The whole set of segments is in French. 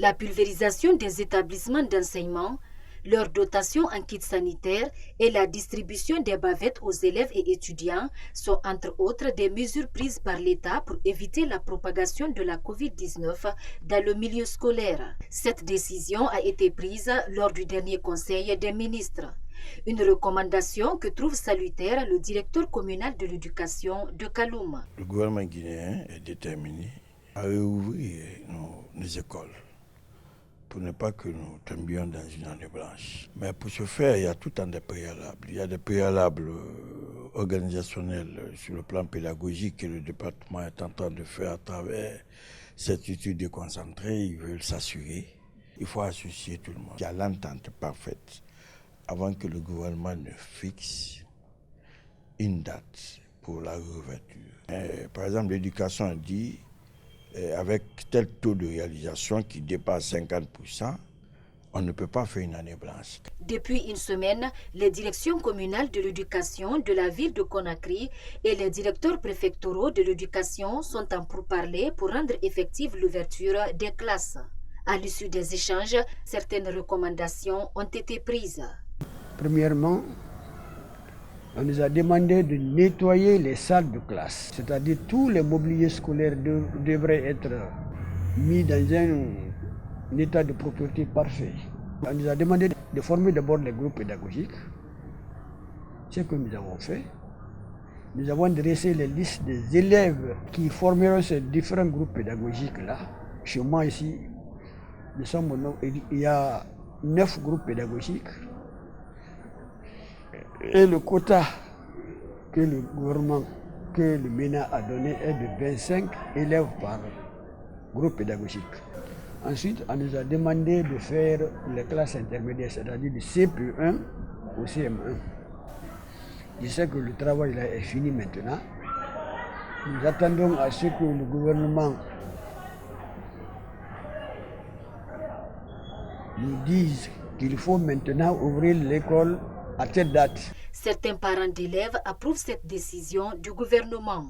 La pulvérisation des établissements d'enseignement, leur dotation en kits sanitaires et la distribution des bavettes aux élèves et étudiants sont entre autres des mesures prises par l'État pour éviter la propagation de la COVID-19 dans le milieu scolaire. Cette décision a été prise lors du dernier conseil des ministres. Une recommandation que trouve salutaire le directeur communal de l'éducation de Kaloum. Le gouvernement guinéen est déterminé à réouvrir nos écoles pour ne pas que nous tombions dans une année blanche. Mais pour ce faire, il y a tout un des préalables. Il y a des préalables organisationnels sur le plan pédagogique que le département est en train de faire à travers cette étude déconcentrée. Ils veulent s'assurer. Il faut associer tout le monde. Il y a l'entente parfaite avant que le gouvernement ne fixe une date pour la réouverture. Par exemple, l'éducation a dit avec tel taux de réalisation qui dépasse 50%, on ne peut pas faire une année blanche. Depuis une semaine, les directions communales de l'éducation de la ville de Conakry et les directeurs préfectoraux de l'éducation sont en pourparlers pour rendre effective l'ouverture des classes. À l'issue des échanges, certaines recommandations ont été prises. Premièrement, on nous a demandé de nettoyer les salles de classe, c'est-à-dire tous les mobiliers scolaires devraient être mis dans un état de propreté parfait. On nous a demandé de former d'abord les groupes pédagogiques, ce que nous avons fait. Nous avons dressé les listes des élèves qui formeront ces différents groupes pédagogiques-là. Chez moi ici, il y a 9 groupes pédagogiques. Et le quota que le gouvernement, que le MENA a donné est de 25 élèves par groupe pédagogique. Ensuite, on nous a demandé de faire les classes intermédiaires, c'est-à-dire du CP1 au CM1. Je sais que le travail là est fini maintenant. Nous attendons à ce que le gouvernement nous dise qu'il faut maintenant ouvrir l'école à telle date. Certains parents d'élèves approuvent cette décision du gouvernement.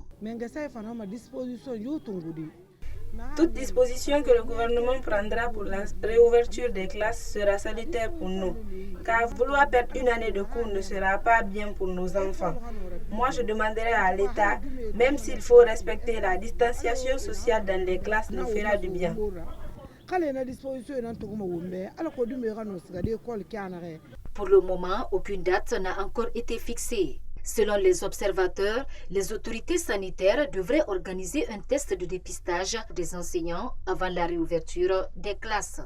Toute disposition que le gouvernement prendra pour la réouverture des classes sera salutaire pour nous, car vouloir perdre une année de cours ne sera pas bien pour nos enfants. Moi, je demanderai à l'État, même s'il faut respecter la distanciation sociale dans les classes, nous fera du bien. Pour le moment, aucune date n'a encore été fixée. Selon les observateurs, les autorités sanitaires devraient organiser un test de dépistage des enseignants avant la réouverture des classes.